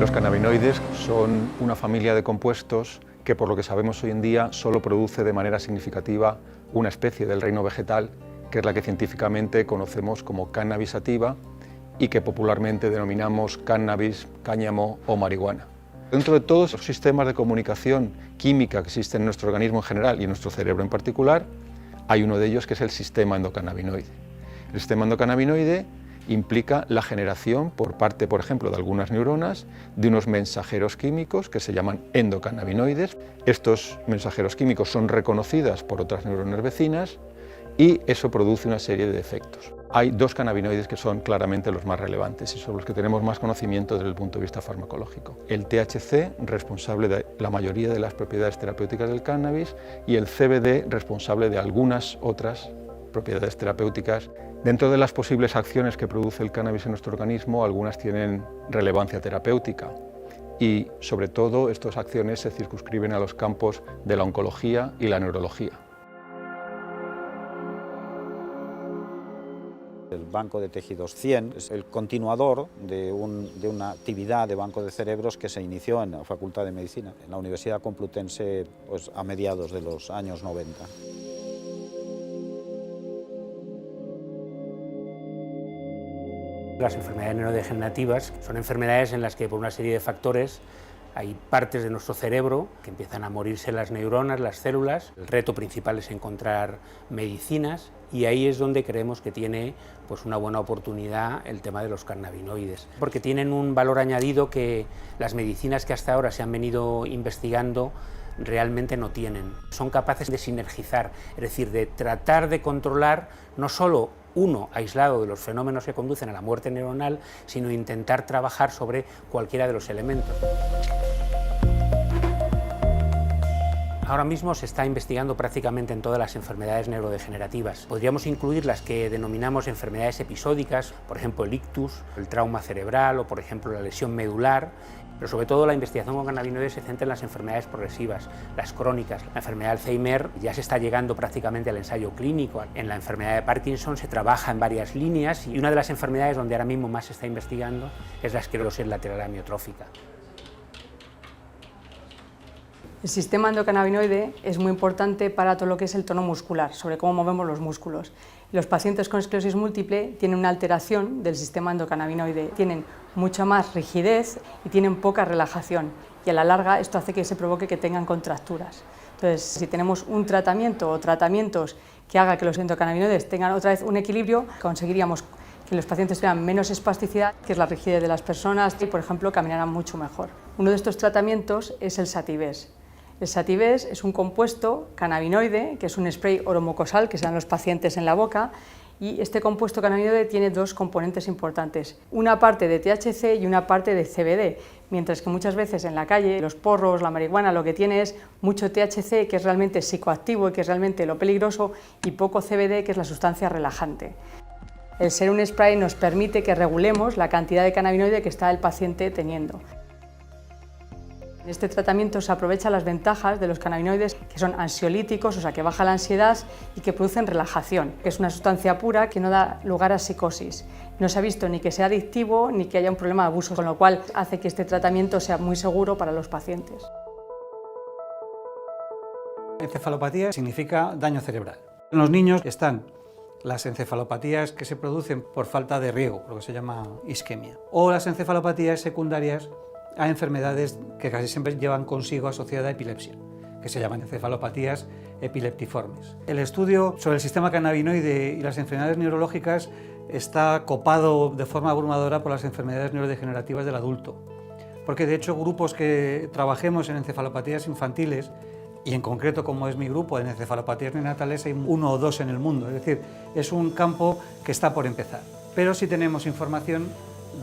Los cannabinoides son una familia de compuestos que, por lo que sabemos hoy en día, solo produce de manera significativa una especie del reino vegetal, que es la que científicamente conocemos como cannabis sativa y que popularmente denominamos cannabis, cáñamo o marihuana. Dentro de todos los sistemas de comunicación química que existen en nuestro organismo en general y en nuestro cerebro en particular, hay uno de ellos que es el sistema endocannabinoide. El sistema endocannabinoide implica la generación por parte, por ejemplo, de algunas neuronas de unos mensajeros químicos que se llaman endocannabinoides. Estos mensajeros químicos son reconocidas por otras neuronas vecinas y eso produce una serie de efectos. Hay dos cannabinoides que son claramente los más relevantes y sobre los que tenemos más conocimiento desde el punto de vista farmacológico. El THC, responsable de la mayoría de las propiedades terapéuticas del cannabis, y el CBD, responsable de algunas otras propiedades terapéuticas. Dentro de las posibles acciones que produce el cannabis en nuestro organismo, algunas tienen relevancia terapéutica y, sobre todo, estas acciones se circunscriben a los campos de la oncología y la neurología. El Banco de Tejidos 100 es el continuador de una actividad de banco de cerebros que se inició en la Facultad de Medicina, en la Universidad Complutense, pues, a mediados de los años 90. Las enfermedades neurodegenerativas son enfermedades en las que, por una serie de factores, hay partes de nuestro cerebro que empiezan a morirse las neuronas, las células. El reto principal es encontrar medicinas y ahí es donde creemos que tiene, pues, una buena oportunidad el tema de los cannabinoides, porque tienen un valor añadido que las medicinas que hasta ahora se han venido investigando realmente no tienen. Son capaces de sinergizar, es decir, de tratar de controlar no solo uno aislado de los fenómenos que conducen a la muerte neuronal, sino intentar trabajar sobre cualquiera de los elementos. Ahora mismo se está investigando prácticamente en todas las enfermedades neurodegenerativas. Podríamos incluir las que denominamos enfermedades episódicas, por ejemplo el ictus, el trauma cerebral o, por ejemplo, la lesión medular. Pero sobre todo la investigación con cannabinoides se centra en las enfermedades progresivas, las crónicas. La enfermedad de Alzheimer ya se está llegando prácticamente al ensayo clínico. En la enfermedad de Parkinson se trabaja en varias líneas y una de las enfermedades donde ahora mismo más se está investigando es la esclerosis lateral amiotrófica. El sistema endocannabinoide es muy importante para todo lo que es el tono muscular, sobre cómo movemos los músculos. Los pacientes con esclerosis múltiple tienen una alteración del sistema endocannabinoide, tienen mucha más rigidez y tienen poca relajación, y a la larga esto hace que se provoque que tengan contracturas. Entonces, si tenemos un tratamiento o tratamientos que haga que los endocannabinoides tengan otra vez un equilibrio, conseguiríamos que los pacientes tengan menos espasticidad, que es la rigidez de las personas, y, por ejemplo, caminaran mucho mejor. Uno de estos tratamientos es el Satives. El Satives es un compuesto cannabinoide, que es un spray oromucosal que se dan los pacientes en la boca, y este compuesto cannabinoide tiene dos componentes importantes, una parte de THC y una parte de CBD, mientras que muchas veces en la calle, los porros, la marihuana, lo que tiene es mucho THC, que es realmente psicoactivo y que es realmente lo peligroso, y poco CBD, que es la sustancia relajante. El ser un spray nos permite que regulemos la cantidad de cannabinoide que está el paciente teniendo. En este tratamiento se aprovechan las ventajas de los cannabinoides, que son ansiolíticos, o sea que baja la ansiedad y que producen relajación, que es una sustancia pura que no da lugar a psicosis. No se ha visto ni que sea adictivo ni que haya un problema de abuso, con lo cual hace que este tratamiento sea muy seguro para los pacientes. Encefalopatía significa daño cerebral. En los niños están las encefalopatías que se producen por falta de riego, lo que se llama isquemia, o las encefalopatías secundarias a enfermedades que casi siempre llevan consigo asociada epilepsia, que se llaman encefalopatías epileptiformes. El estudio sobre el sistema cannabinoide y las enfermedades neurológicas está copado de forma abrumadora por las enfermedades neurodegenerativas del adulto, porque de hecho grupos que trabajemos en encefalopatías infantiles, y en concreto como es mi grupo en encefalopatías neonatales, hay 1 o 2 en el mundo, es decir, es un campo que está por empezar. Pero sí tenemos información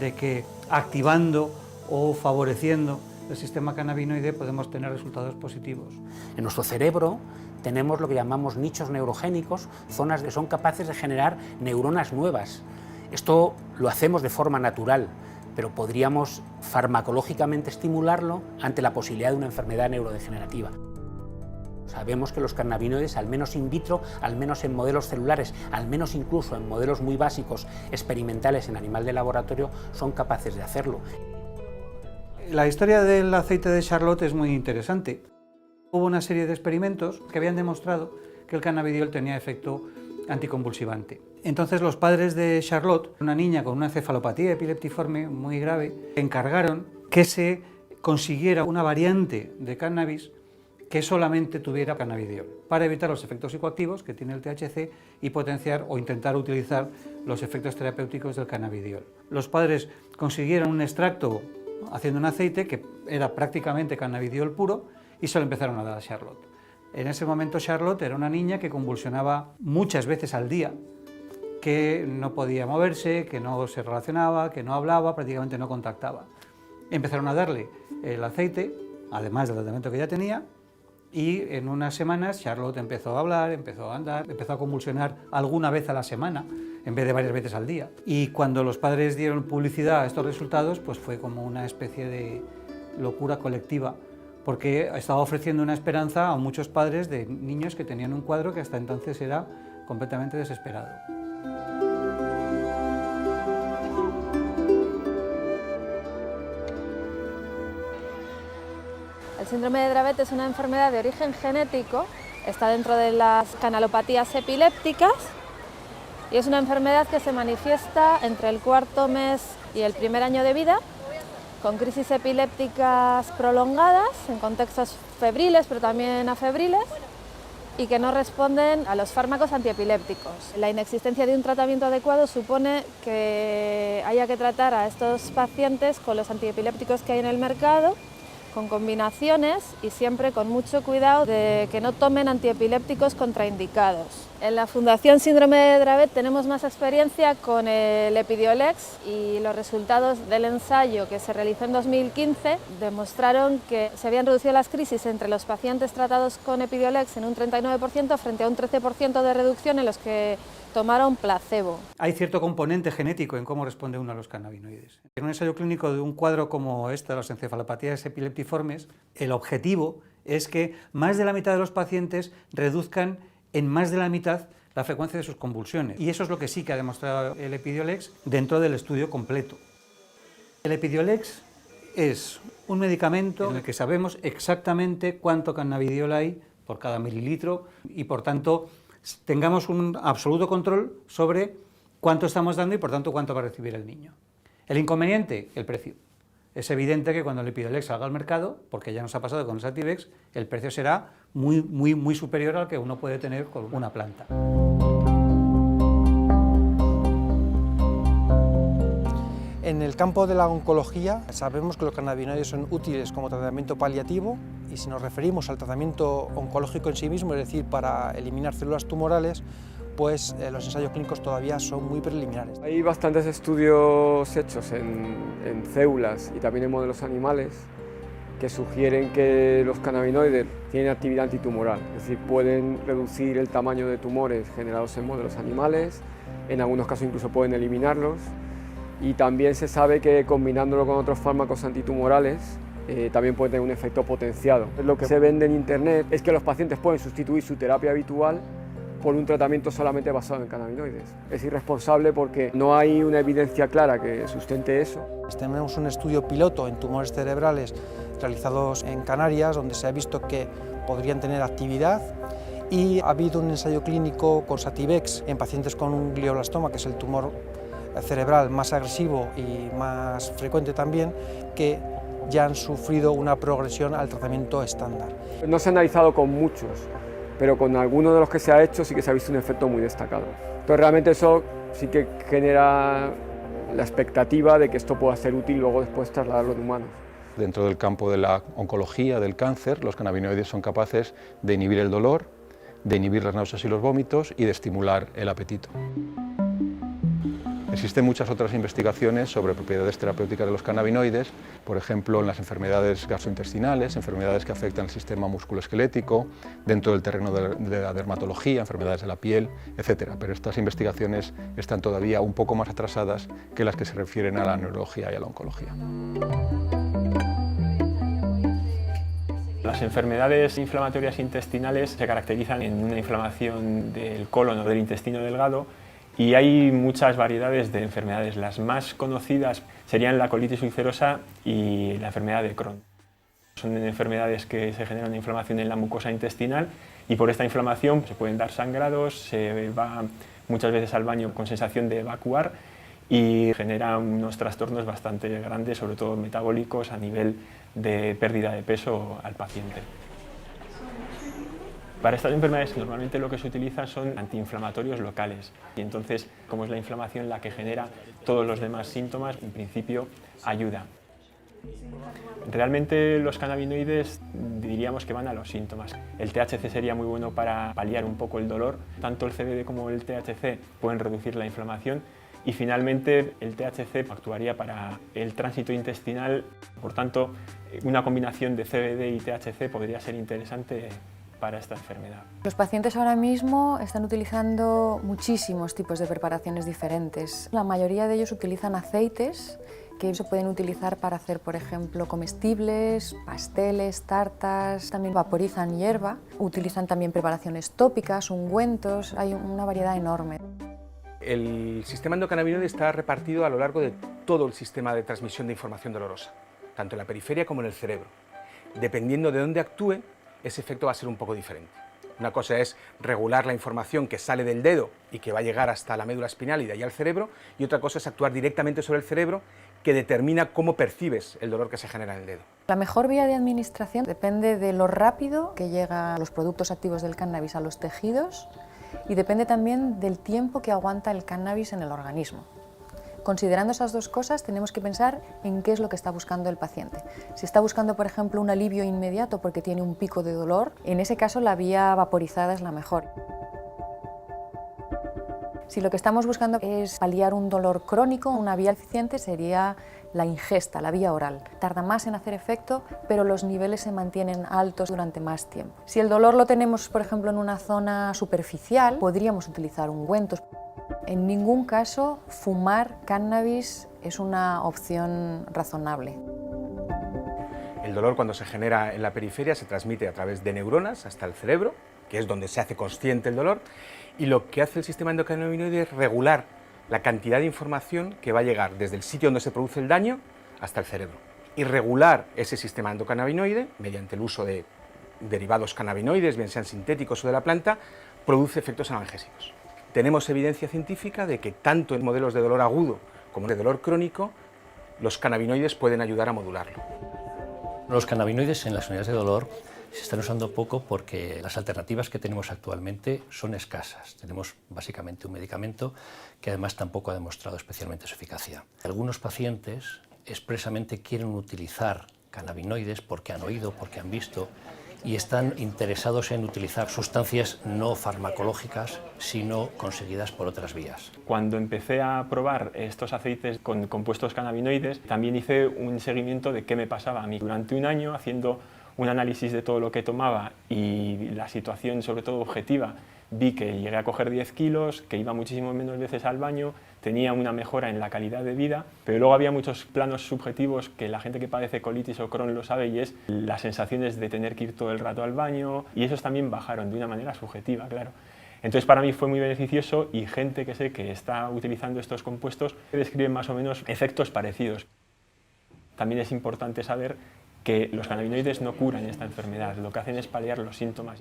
de que activando o favoreciendo el sistema cannabinoide podemos tener resultados positivos. En nuestro cerebro tenemos lo que llamamos nichos neurogénicos, zonas que son capaces de generar neuronas nuevas. Esto lo hacemos de forma natural, pero podríamos farmacológicamente estimularlo ante la posibilidad de una enfermedad neurodegenerativa. Sabemos que los cannabinoides, al menos in vitro, al menos en modelos celulares, al menos incluso en modelos muy básicos experimentales en animal de laboratorio, son capaces de hacerlo. La historia del aceite de Charlotte es muy interesante. Hubo una serie de experimentos que habían demostrado que el cannabidiol tenía efecto anticonvulsivante. Entonces los padres de Charlotte, una niña con una encefalopatía epileptiforme muy grave, encargaron que se consiguiera una variante de cannabis que solamente tuviera cannabidiol, para evitar los efectos psicoactivos que tiene el THC y potenciar o intentar utilizar los efectos terapéuticos del cannabidiol. Los padres consiguieron un extracto haciendo un aceite que era prácticamente cannabidiol puro y se lo empezaron a dar a Charlotte. En ese momento Charlotte era una niña que convulsionaba muchas veces al día, que no podía moverse, que no se relacionaba, que no hablaba, prácticamente no contactaba. Empezaron a darle el aceite, además del tratamiento que ya tenía, y en unas semanas Charlotte empezó a hablar, empezó a andar, empezó a convulsionar alguna vez a la semana, en vez de varias veces al día. Y cuando los padres dieron publicidad a estos resultados, pues fue como una especie de locura colectiva, porque estaba ofreciendo una esperanza a muchos padres de niños que tenían un cuadro que hasta entonces era completamente desesperado. El síndrome de Dravet es una enfermedad de origen genético, está dentro de las canalopatías epilépticas y es una enfermedad que se manifiesta entre el cuarto mes y el primer año de vida, con crisis epilépticas prolongadas en contextos febriles pero también afebriles y que no responden a los fármacos antiepilépticos. La inexistencia de un tratamiento adecuado supone que haya que tratar a estos pacientes con los antiepilépticos que hay en el mercado, con combinaciones y siempre con mucho cuidado de que no tomen antiepilépticos contraindicados. En la Fundación Síndrome de Dravet tenemos más experiencia con el Epidiolex y los resultados del ensayo que se realizó en 2015 demostraron que se habían reducido las crisis entre los pacientes tratados con Epidiolex en un 39% frente a un 13% de reducción en los que tomaron placebo. Hay cierto componente genético en cómo responde uno a los cannabinoides. En un ensayo clínico de un cuadro como este, las encefalopatías epileptiformes, el objetivo es que más de la mitad de los pacientes reduzcan en más de la mitad la frecuencia de sus convulsiones. Y eso es lo que sí que ha demostrado el Epidiolex dentro del estudio completo. El Epidiolex es un medicamento en el que sabemos exactamente cuánto cannabidiol hay por cada mililitro y por tanto tengamos un absoluto control sobre cuánto estamos dando y por tanto cuánto va a recibir el niño. El inconveniente, el precio. Es evidente que cuando el Epidiolex salga al mercado, porque ya nos ha pasado con el Sativex, el precio será muy superior al que uno puede tener con una planta. En el campo de la oncología sabemos que los cannabinoides son útiles como tratamiento paliativo y si nos referimos al tratamiento oncológico en sí mismo, es decir, para eliminar células tumorales, pues los ensayos clínicos todavía son muy preliminares. Hay bastantes estudios hechos en células y también en modelos animales que sugieren que los cannabinoides tienen actividad antitumoral, es decir, pueden reducir el tamaño de tumores generados en modelos animales, en algunos casos incluso pueden eliminarlos. Y también se sabe que combinándolo con otros fármacos antitumorales también puede tener un efecto potenciado. Lo que se vende en internet es que los pacientes pueden sustituir su terapia habitual por un tratamiento solamente basado en cannabinoides. Es irresponsable porque no hay una evidencia clara que sustente eso. Tenemos un estudio piloto en tumores cerebrales realizados en Canarias donde se ha visto que podrían tener actividad y ha habido un ensayo clínico con Sativex en pacientes con un glioblastoma, que es el tumor cerebral más agresivo y más frecuente también, que ya han sufrido una progresión al tratamiento estándar. No se ha analizado con muchos, pero con algunos de los que se ha hecho sí que se ha visto un efecto muy destacado. Entonces realmente eso sí que genera la expectativa de que esto pueda ser útil luego después trasladarlo de humanos. Dentro del campo de la oncología, del cáncer, los cannabinoides son capaces de inhibir el dolor, de inhibir las náuseas y los vómitos y de estimular el apetito. Existen muchas otras investigaciones sobre propiedades terapéuticas de los cannabinoides, por ejemplo en las enfermedades gastrointestinales, enfermedades que afectan el sistema musculoesquelético, dentro del terreno de la dermatología, enfermedades de la piel, etc. Pero estas investigaciones están todavía un poco más atrasadas que las que se refieren a la neurología y a la oncología. Las enfermedades inflamatorias intestinales se caracterizan en una inflamación del colon o del intestino delgado Y hay muchas variedades de enfermedades. Las más conocidas serían la colitis ulcerosa y la enfermedad de Crohn. Son enfermedades que se generan inflamación en la mucosa intestinal y por esta inflamación se pueden dar sangrados, se va muchas veces al baño con sensación de evacuar y genera unos trastornos bastante grandes, sobre todo metabólicos, a nivel de pérdida de peso al paciente. Para estas enfermedades normalmente lo que se utiliza son antiinflamatorios locales y entonces, como es la inflamación la que genera todos los demás síntomas, en principio ayuda. Realmente los cannabinoides diríamos que van a los síntomas. El THC sería muy bueno para paliar un poco el dolor. Tanto el CBD como el THC pueden reducir la inflamación y finalmente el THC actuaría para el tránsito intestinal. Por tanto, una combinación de CBD y THC podría ser interesante para esta enfermedad. Los pacientes ahora mismo están utilizando muchísimos tipos de preparaciones diferentes. La mayoría de ellos utilizan aceites que se pueden utilizar para hacer, por ejemplo, comestibles, pasteles, tartas, también vaporizan hierba, utilizan también preparaciones tópicas, ungüentos, hay una variedad enorme. El sistema endocannabinoide está repartido a lo largo de todo el sistema de transmisión de información dolorosa, tanto en la periferia como en el cerebro. Dependiendo de dónde actúe, ese efecto va a ser un poco diferente. Una cosa es regular la información que sale del dedo y que va a llegar hasta la médula espinal y de ahí al cerebro, y otra cosa es actuar directamente sobre el cerebro, que determina cómo percibes el dolor que se genera en el dedo. La mejor vía de administración depende de lo rápido que llegan los productos activos del cannabis a los tejidos y depende también del tiempo que aguanta el cannabis en el organismo. Considerando esas dos cosas, tenemos que pensar en qué es lo que está buscando el paciente. Si está buscando, por ejemplo, un alivio inmediato porque tiene un pico de dolor, en ese caso la vía vaporizada es la mejor. Si lo que estamos buscando es paliar un dolor crónico, una vía eficiente sería la ingesta, la vía oral. Tarda más en hacer efecto, pero los niveles se mantienen altos durante más tiempo. Si el dolor lo tenemos, por ejemplo, en una zona superficial, podríamos utilizar ungüentos. En ningún caso, fumar cannabis es una opción razonable. El dolor, cuando se genera en la periferia, se transmite a través de neuronas hasta el cerebro, que es donde se hace consciente el dolor, y lo que hace el sistema endocannabinoide es regular la cantidad de información que va a llegar desde el sitio donde se produce el daño hasta el cerebro. Y regular ese sistema endocannabinoide, mediante el uso de derivados cannabinoides, bien sean sintéticos o de la planta, produce efectos analgésicos. Tenemos evidencia científica de que tanto en modelos de dolor agudo como de dolor crónico, los cannabinoides pueden ayudar a modularlo. Los cannabinoides en las unidades de dolor se están usando poco porque las alternativas que tenemos actualmente son escasas. Tenemos básicamente un medicamento que además tampoco ha demostrado especialmente su eficacia. Algunos pacientes expresamente quieren utilizar cannabinoides porque han oído, porque han visto y están interesados en utilizar sustancias no farmacológicas, sino conseguidas por otras vías. Cuando empecé a probar estos aceites con compuestos cannabinoides, también hice un seguimiento de qué me pasaba a mí. Durante un año, haciendo un análisis de todo lo que tomaba y la situación, sobre todo objetiva, vi que llegué a coger 10 kilos, que iba muchísimo menos veces al baño, tenía una mejora en la calidad de vida, pero luego había muchos planos subjetivos que la gente que padece colitis o Crohn lo sabe, y es las sensaciones de tener que ir todo el rato al baño, y esos también bajaron de una manera subjetiva, claro. Entonces para mí fue muy beneficioso, y gente que sé que está utilizando estos compuestos describen más o menos efectos parecidos. También es importante saber que los cannabinoides no curan esta enfermedad, lo que hacen es paliar los síntomas.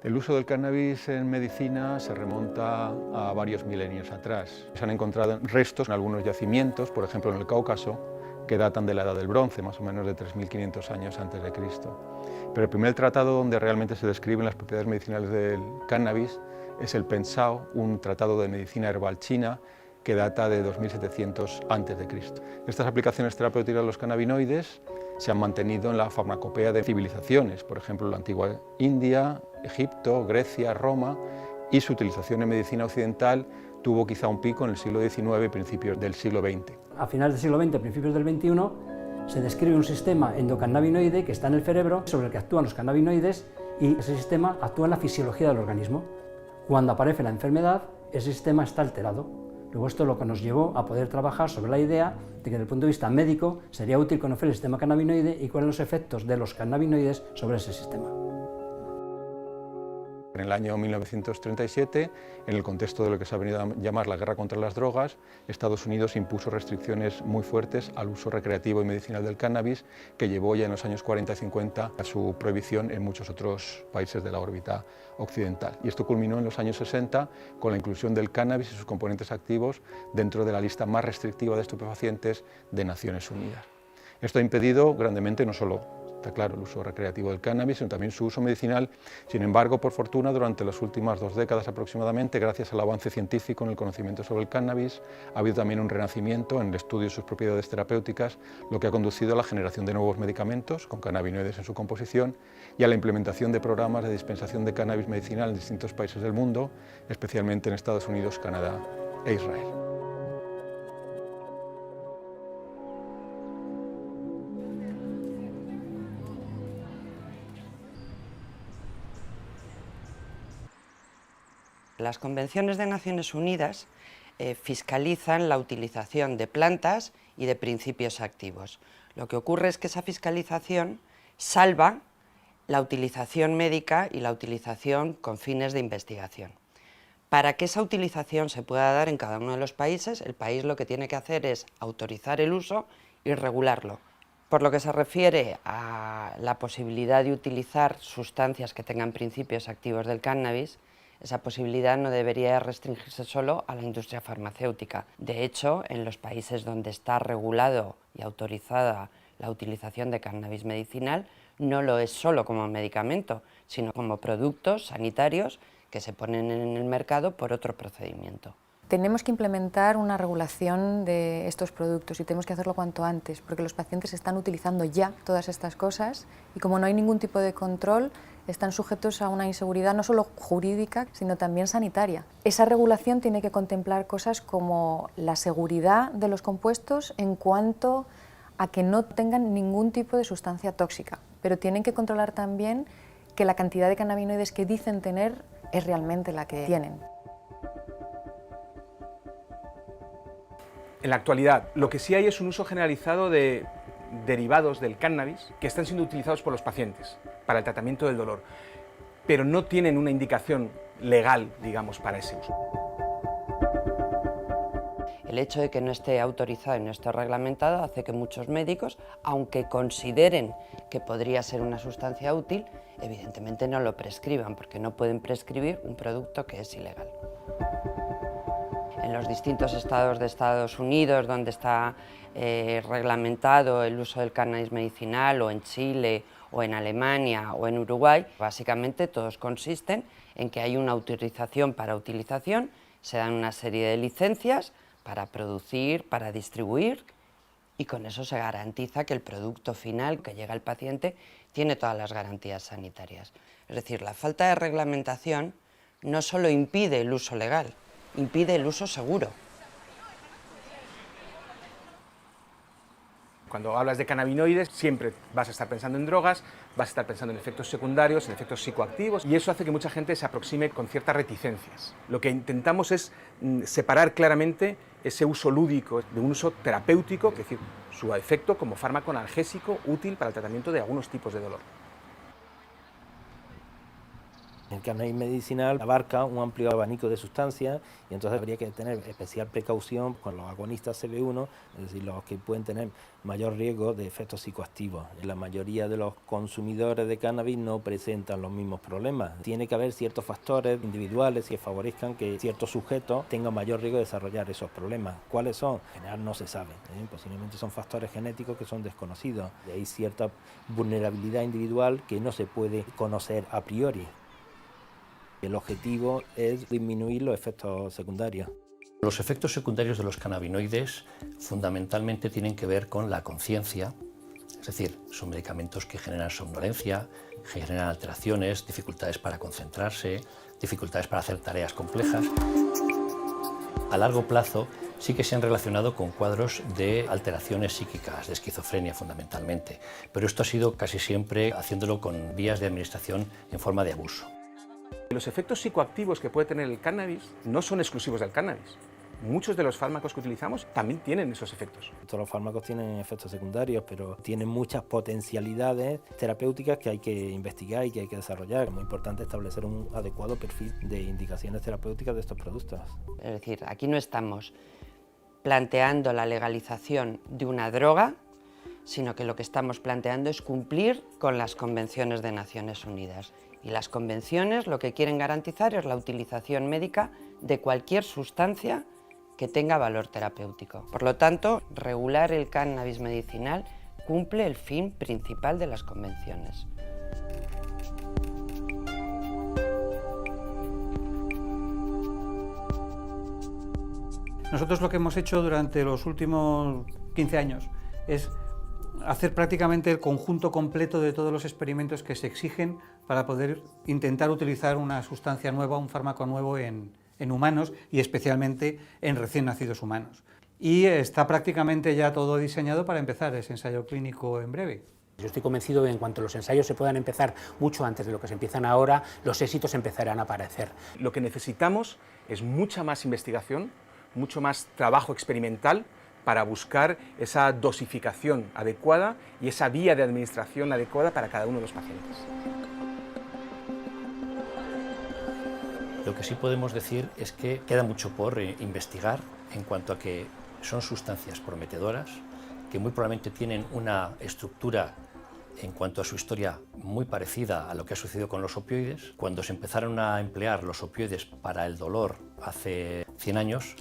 El uso del cannabis en medicina se remonta a varios milenios atrás. Se han encontrado restos en algunos yacimientos, por ejemplo en el Cáucaso, que datan de la Edad del Bronce, más o menos de 3.500 años antes de Cristo. Pero el primer tratado donde realmente se describen las propiedades medicinales del cannabis es el Pensao, un tratado de medicina herbal china que data de 2700 a.C. Estas aplicaciones terapéuticas de los cannabinoides se han mantenido en la farmacopea de civilizaciones, por ejemplo la antigua India, Egipto, Grecia, Roma, y su utilización en medicina occidental tuvo quizá un pico en el siglo XIX y principios del siglo XX. A finales del siglo XX, principios del XXI, se describe un sistema endocannabinoide que está en el cerebro, sobre el que actúan los cannabinoides, y ese sistema actúa en la fisiología del organismo. Cuando aparece la enfermedad, ese sistema está alterado. Luego esto lo que nos llevó a poder trabajar sobre la idea de que desde el punto de vista médico sería útil conocer el sistema cannabinoide y cuáles son los efectos de los cannabinoides sobre ese sistema. En el año 1937, en el contexto de lo que se ha venido a llamar la guerra contra las drogas, Estados Unidos impuso restricciones muy fuertes al uso recreativo y medicinal del cannabis, que llevó ya en los años 40 y 50 a su prohibición en muchos otros países de la órbita occidental. Y esto culminó en los años 60 con la inclusión del cannabis y sus componentes activos dentro de la lista más restrictiva de estupefacientes de Naciones Unidas. Esto ha impedido grandemente no solo, está claro, el uso recreativo del cannabis, sino también su uso medicinal. Sin embargo, por fortuna, durante las últimas 2 décadas aproximadamente, gracias al avance científico en el conocimiento sobre el cannabis, ha habido también un renacimiento en el estudio de sus propiedades terapéuticas, lo que ha conducido a la generación de nuevos medicamentos con cannabinoides en su composición y a la implementación de programas de dispensación de cannabis medicinal en distintos países del mundo, especialmente en Estados Unidos, Canadá e Israel. Las convenciones de Naciones Unidas fiscalizan la utilización de plantas y de principios activos. Lo que ocurre es que esa fiscalización salva la utilización médica y la utilización con fines de investigación. Para que esa utilización se pueda dar en cada uno de los países, el país lo que tiene que hacer es autorizar el uso y regularlo. Por lo que se refiere a la posibilidad de utilizar sustancias que tengan principios activos del cannabis, esa posibilidad no debería restringirse solo a la industria farmacéutica. De hecho, en los países donde está regulado y autorizada la utilización de cannabis medicinal, no lo es solo como medicamento, sino como productos sanitarios que se ponen en el mercado por otro procedimiento. Tenemos que implementar una regulación de estos productos y tenemos que hacerlo cuanto antes, porque los pacientes están utilizando ya todas estas cosas y como no hay ningún tipo de control, están sujetos a una inseguridad no solo jurídica, sino también sanitaria. Esa regulación tiene que contemplar cosas como la seguridad de los compuestos en cuanto a que no tengan ningún tipo de sustancia tóxica, pero tienen que controlar también que la cantidad de cannabinoides que dicen tener es realmente la que tienen. En la actualidad, lo que sí hay es un uso generalizado de derivados del cannabis que están siendo utilizados por los pacientes para el tratamiento del dolor, pero no tienen una indicación legal, digamos, para ese uso. El hecho de que no esté autorizado y no esté reglamentado hace que muchos médicos, aunque consideren que podría ser una sustancia útil, evidentemente no lo prescriban, porque no pueden prescribir un producto que es ilegal. En los distintos estados de Estados Unidos donde está reglamentado el uso del cannabis medicinal, o en Chile, o en Alemania, o en Uruguay, básicamente todos consisten en que hay una autorización para utilización, se dan una serie de licencias para producir, para distribuir, y con eso se garantiza que el producto final que llega al paciente tiene todas las garantías sanitarias. Es decir, la falta de reglamentación no solo impide el uso legal, impide el uso seguro. Cuando hablas de cannabinoides, siempre vas a estar pensando en drogas, vas a estar pensando en efectos secundarios, en efectos psicoactivos, y eso hace que mucha gente se aproxime con ciertas reticencias. Lo que intentamos es separar claramente ese uso lúdico de un uso terapéutico, es decir, su efecto como fármaco analgésico útil para el tratamiento de algunos tipos de dolor. El cannabis medicinal abarca un amplio abanico de sustancias y entonces habría que tener especial precaución con los agonistas CB1, es decir, los que pueden tener mayor riesgo de efectos psicoactivos. La mayoría de los consumidores de cannabis no presentan los mismos problemas. Tiene que haber ciertos factores individuales que favorezcan que ciertos sujetos tengan mayor riesgo de desarrollar esos problemas. ¿Cuáles son? En general no se sabe. Posiblemente son factores genéticos que son desconocidos. Y hay cierta vulnerabilidad individual que no se puede conocer a priori. El objetivo es disminuir los efectos secundarios. Los efectos secundarios de los cannabinoides fundamentalmente tienen que ver con la conciencia, es decir, son medicamentos que generan somnolencia, generan alteraciones, dificultades para concentrarse, dificultades para hacer tareas complejas. A largo plazo sí que se han relacionado con cuadros de alteraciones psíquicas, de esquizofrenia fundamentalmente, pero esto ha sido casi siempre haciéndolo con vías de administración en forma de abuso. Los efectos psicoactivos que puede tener el cannabis no son exclusivos del cannabis. muchos de los fármacos que utilizamos también tienen esos efectos. Todos los fármacos tienen efectos secundarios, pero tienen muchas potencialidades terapéuticas que hay que investigar y que hay que desarrollar. Es muy importante establecer un adecuado perfil de indicaciones terapéuticas de estos productos. Es decir, aquí no estamos planteando la legalización de una droga, sino que lo que estamos planteando es cumplir con las convenciones de Naciones Unidas. Y las convenciones lo que quieren garantizar es la utilización médica de cualquier sustancia que tenga valor terapéutico. Por lo tanto, regular el cannabis medicinal cumple el fin principal de las convenciones. Nosotros lo que hemos hecho durante los últimos 15 años es hacer prácticamente el conjunto completo de todos los experimentos que se exigen para poder intentar utilizar una sustancia nueva, un fármaco nuevo en humanos y especialmente en recién nacidos humanos. Y está prácticamente ya todo diseñado para empezar ese ensayo clínico en breve. Yo estoy convencido de que en cuanto los ensayos se puedan empezar mucho antes de lo que se empiezan ahora, los éxitos empezarán a aparecer. Lo que necesitamos es mucha más investigación, mucho más trabajo experimental para buscar esa dosificación adecuada y esa vía de administración adecuada para cada uno de los pacientes. Lo que sí podemos decir es que queda mucho por investigar en cuanto a que son sustancias prometedoras, que muy probablemente tienen una estructura en cuanto a su historia muy parecida a lo que ha sucedido con los opioides. Cuando se empezaron a emplear los opioides para el dolor hace 100 años,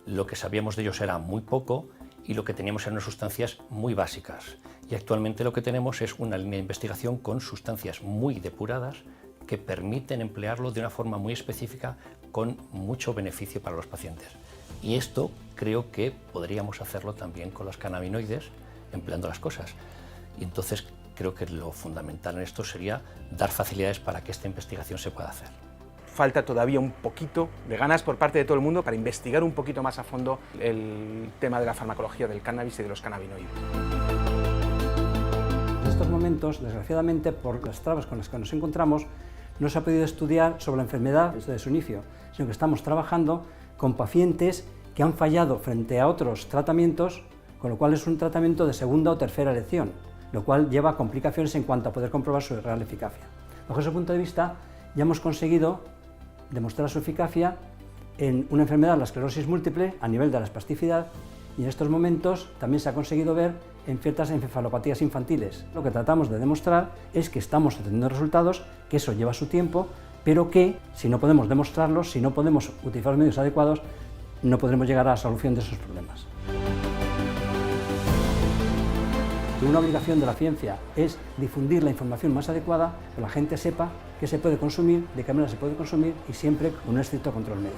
lo que sabíamos de ellos era muy poco y lo que teníamos eran unas sustancias muy básicas. Y actualmente lo que tenemos es una línea de investigación con sustancias muy depuradas que permiten emplearlo de una forma muy específica con mucho beneficio para los pacientes. Y esto creo que podríamos hacerlo también con los cannabinoides, empleando las cosas. Y entonces creo que lo fundamental en esto sería dar facilidades para que esta investigación se pueda hacer. Falta todavía un poquito de ganas por parte de todo el mundo para investigar un poquito más a fondo el tema de la farmacología del cannabis y de los cannabinoides. En estos momentos, desgraciadamente, por las trabas con las que nos encontramos, no se ha podido estudiar sobre la enfermedad desde su inicio, sino que estamos trabajando con pacientes que han fallado frente a otros tratamientos, con lo cual es un tratamiento de segunda o tercera elección, lo cual lleva a complicaciones en cuanto a poder comprobar su real eficacia. Bajo ese punto de vista, ya hemos conseguido demostrar su eficacia en una enfermedad, la esclerosis múltiple, a nivel de la espasticidad, y en estos momentos también se ha conseguido ver en ciertas encefalopatías infantiles. Lo que tratamos de demostrar es que estamos obteniendo resultados, que eso lleva su tiempo, pero que si no podemos demostrarlos, si no podemos utilizar los medios adecuados, no podremos llegar a la solución de esos problemas. Una obligación de la ciencia es difundir la información más adecuada, que la gente sepa qué se puede consumir, de qué manera se puede consumir y siempre con un estricto control médico.